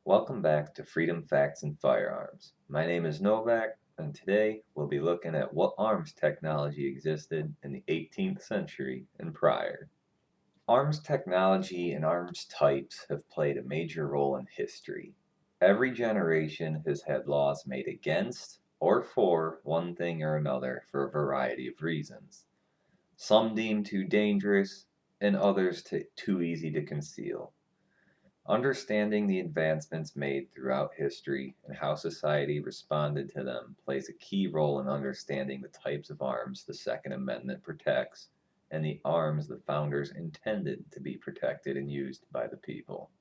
Welcome back to Freedom Facts and Firearms. My name is Novak, and today we'll be looking at what arms technology existed in the 18th century and prior. Arms technology and arms types have played a major role in history. Every generation has had laws made against or for one thing or another for a variety of reasons. Some deemed too dangerous, and others too easy to conceal. Understanding the advancements made throughout history and how society responded to them plays a key role in understanding the types of arms the Second Amendment protects and the arms the founders intended to be protected and used by the people.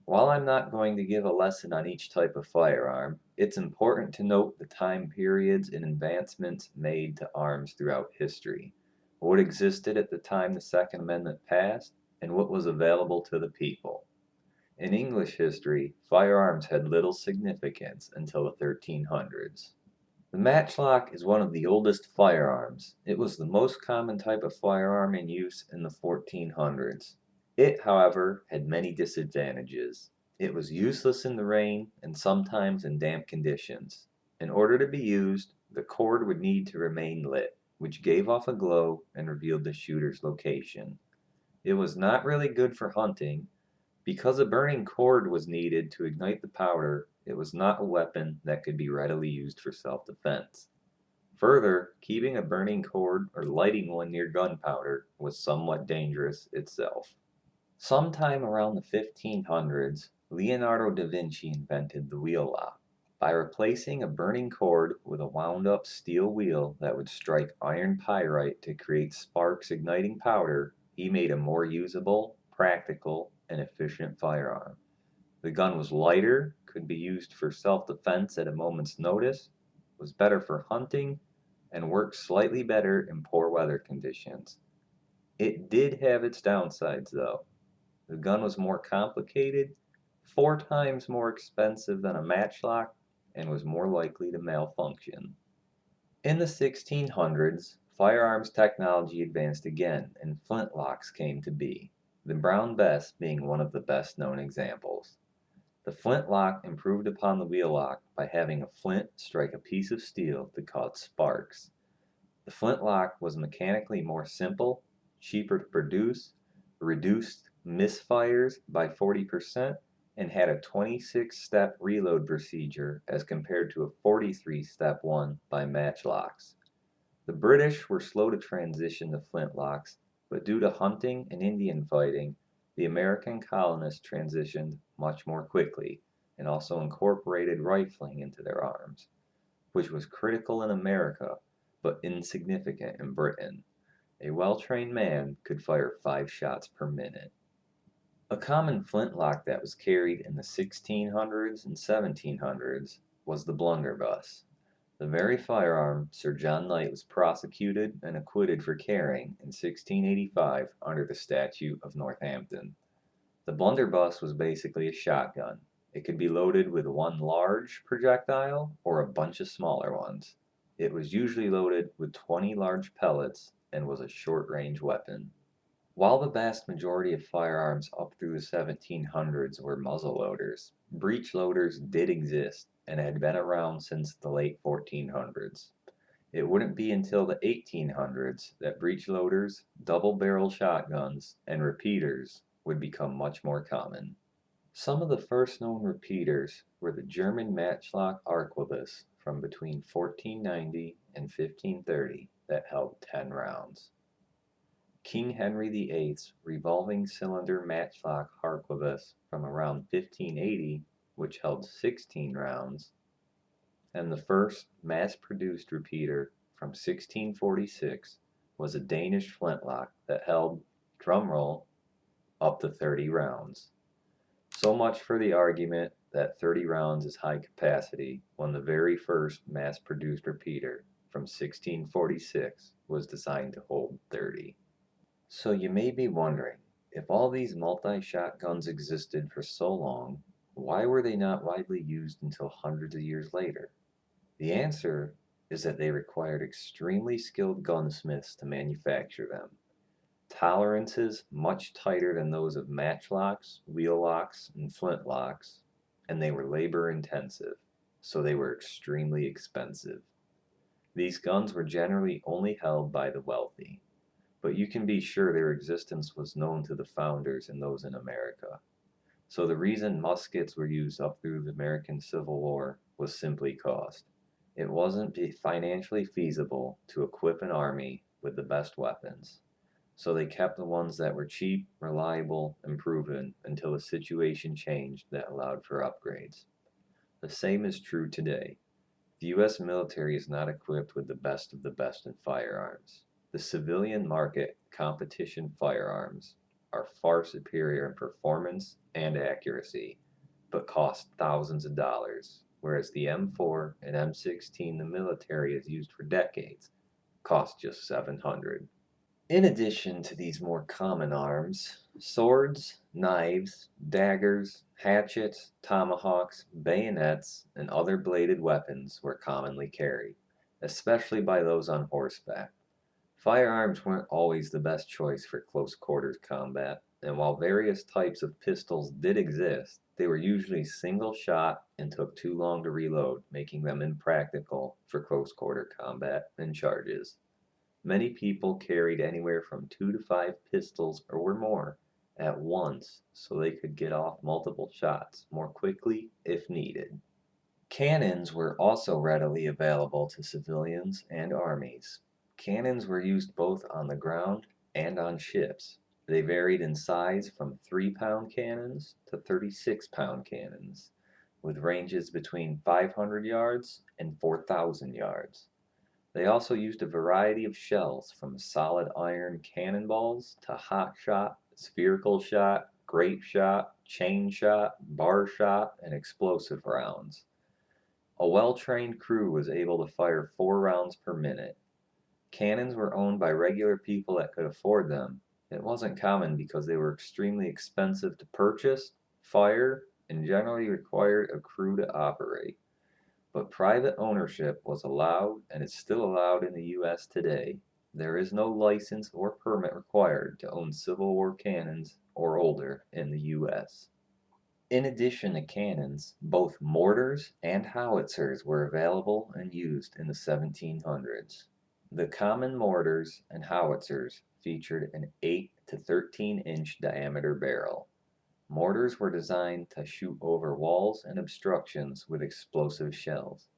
While I'm not going to give a lesson on each type of firearm, it's important to note the time periods and advancements made to arms throughout history, what existed at the time the Second Amendment passed, and what was available to the people. In English history, firearms had little significance until the 1300s. The matchlock is one of the oldest firearms. It was the most common type of firearm in use in the 1400s. It, however, had many disadvantages. It was useless in the rain and sometimes in damp conditions. In order to be used, the cord would need to remain lit, which gave off a glow and revealed the shooter's location. It was not really good for hunting. Because a burning cord was needed to ignite the powder, it was not a weapon that could be readily used for self-defense. Further, keeping a burning cord or lighting one near gunpowder was somewhat dangerous itself. Sometime around the 1500s, Leonardo da Vinci invented the wheel lock. By replacing a burning cord with a wound-up steel wheel that would strike iron pyrite to create sparks igniting powder, he made a more usable, practical, and efficient firearm. The gun was lighter, could be used for self-defense at a moment's notice, was better for hunting, and worked slightly better in poor weather conditions. It did have its downsides, though. The gun was more complicated, 4 times more expensive than a matchlock, and was more likely to malfunction. In the 1600s, firearms technology advanced again and flintlocks came to be, the Brown Bess being one of the best known examples. The flintlock improved upon the wheel lock by having a flint strike a piece of steel to cause sparks. The flintlock was mechanically more simple, cheaper to produce, reduced misfires by 40%, and had a 26-step reload procedure as compared to a 43-step one by matchlocks. The British were slow to transition to flintlocks, but due to hunting and Indian fighting, the American colonists transitioned much more quickly and also incorporated rifling into their arms, which was critical in America but insignificant in Britain. A well-trained man could fire 5 shots per minute. A common flintlock that was carried in the 1600s and 1700s was the blunderbuss. The very firearm Sir John Knight was prosecuted and acquitted for carrying in 1685 under the Statute of Northampton. The blunderbuss was basically a shotgun. It could be loaded with one large projectile or a bunch of smaller ones. It was usually loaded with 20 large pellets and was a short-range weapon. While the vast majority of firearms up through the 1700s were muzzle loaders, breech loaders did exist and had been around since the late 1400s. It wouldn't be until the 1800s that breech loaders, double-barrel shotguns, and repeaters would become much more common. Some of the first known repeaters were the German matchlock arquebus from between 1490 and 1530 that held 10 rounds. King Henry VIII's revolving cylinder matchlock arquebus from around 1580, which held 16 rounds, and the first mass-produced repeater from 1646 was a Danish flintlock that held, drumroll, up to 30 rounds. So much for the argument that 30 rounds is high capacity when the very first mass-produced repeater from 1646 was designed to hold 30. So you may be wondering, if all these multi-shot guns existed for so long, why were they not widely used until hundreds of years later? The answer is that they required extremely skilled gunsmiths to manufacture them. Tolerances much tighter than those of matchlocks, wheel locks, and flintlocks. and they were labor intensive, so they were extremely expensive. These guns were generally only held by the wealthy, but you can be sure their existence was known to the founders and those in America. So the reason muskets were used up through the American Civil War was simply cost. It wasn't financially feasible to equip an army with the best weapons, so they kept the ones that were cheap, reliable, and proven until the situation changed that allowed for upgrades. The same is true today. The US military is not equipped with the best in firearms. The civilian market competition firearms are far superior in performance and accuracy, but cost thousands of dollars, whereas the M4 and M16 the military has used for decades cost just 700. In addition to these more common arms, swords, knives, daggers, hatchets, tomahawks, bayonets, and other bladed weapons were commonly carried, especially by those on horseback. Firearms weren't always the best choice for close quarters combat, and while various types of pistols did exist, they were usually single shot and took too long to reload, making them impractical for close quarter combat and charges. Many people carried anywhere from 2 to 5 pistols or more at once so they could get off multiple shots more quickly if needed. Cannons were also readily available to civilians and armies. Cannons were used both on the ground and on ships. They varied in size from 3-pound cannons to 36-pound cannons, with ranges between 500 yards and 4,000 yards. They also used a variety of shells, from solid iron cannonballs to hot shot, spherical shot, grape shot, chain shot, bar shot, and explosive rounds. A well-trained crew was able to fire 4 rounds per minute. Cannons were owned by regular people that could afford them. It wasn't common because they were extremely expensive to purchase, fire, and generally required a crew to operate. But private ownership was allowed and is still allowed in the US today. There is no license or permit required to own Civil War cannons or older in the US. In addition to cannons, both mortars and howitzers were available and used in the 1700s. The common mortars and howitzers featured an 8 to 13-inch diameter barrel. Mortars were designed to shoot over walls and obstructions with explosive shells.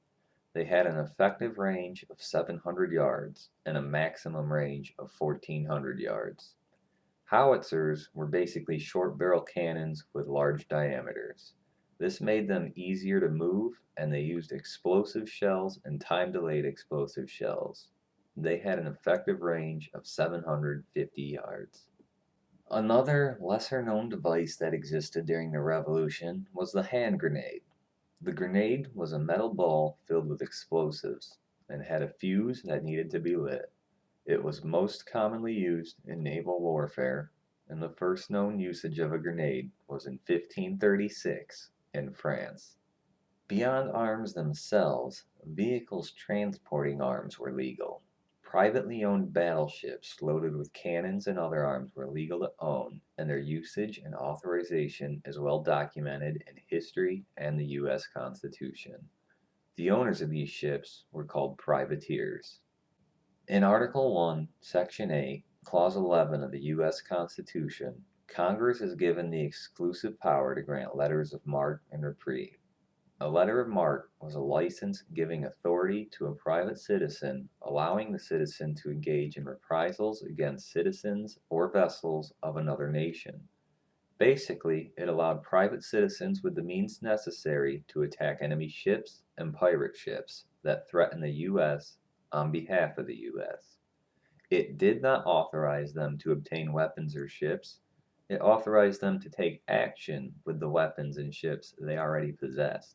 They had an effective range of 700 yards and a maximum range of 1,400 yards. Howitzers were basically short barrel cannons with large diameters. This made them easier to move, and they used explosive shells and time-delayed explosive shells. They had an effective range of 750 yards. Another lesser-known device that existed during the Revolution was the hand grenade. The grenade was a metal ball filled with explosives and had a fuse that needed to be lit. It was most commonly used in naval warfare, and the first known usage of a grenade was in 1536 in France. Beyond arms themselves, vehicles transporting arms were legal. Privately owned battleships loaded with cannons and other arms were legal to own, and their usage and authorization is well documented in history and the U.S. Constitution. The owners of these ships were called privateers. In Article 1, Section 8, Clause 11 of the U.S. Constitution, Congress is given the exclusive power to grant letters of marque and reprieve. A letter of marque was a license giving authority to a private citizen, allowing the citizen to engage in reprisals against citizens or vessels of another nation. Basically, it allowed private citizens with the means necessary to attack enemy ships and pirate ships that threaten the U.S. on behalf of the U.S. It did not authorize them to obtain weapons or ships. It authorized them to take action with the weapons and ships they already possessed.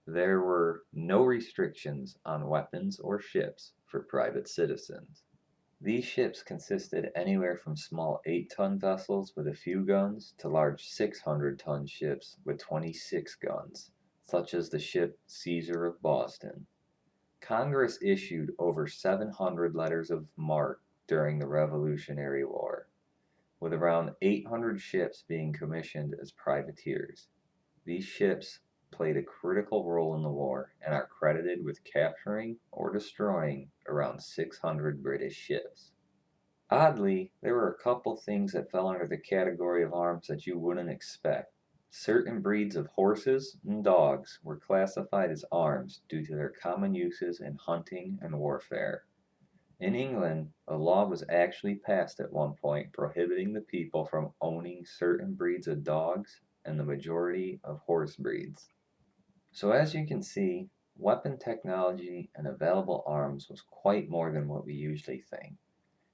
There were no restrictions on weapons or ships for private citizens. These ships consisted anywhere from small 8-ton vessels with a few guns to large 600-ton ships with 26 guns, such as the ship Caesar of Boston. Congress issued over 700 letters of marque during the Revolutionary War, with around 800 ships being commissioned as privateers. These ships played a critical role in the war and are credited with capturing or destroying around 600 British ships. Oddly, there were a couple things that fell under the category of arms that you wouldn't expect. Certain breeds of horses and dogs were classified as arms due to their common uses in hunting and warfare. In England, a law was actually passed at one point prohibiting the people from owning certain breeds of dogs and the majority of horse breeds. So, as you can see, weapon technology and available arms was quite more than what we usually think.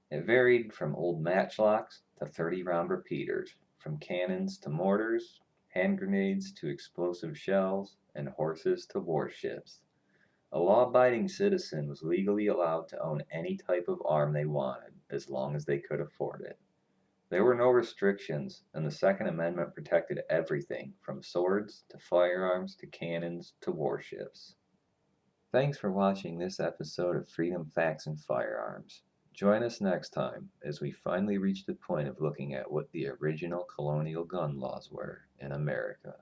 It varied from old matchlocks to 30-round repeaters, from cannons to mortars, hand grenades to explosive shells, and horses to warships. A law-abiding citizen was legally allowed to own any type of arm they wanted, as long as they could afford it. There were no restrictions, and the Second Amendment protected everything from swords to firearms to cannons to warships. Thanks for watching this episode of Freedom Facts and Firearms. Join us next time as we finally reach the point of looking at what the original colonial gun laws were in America.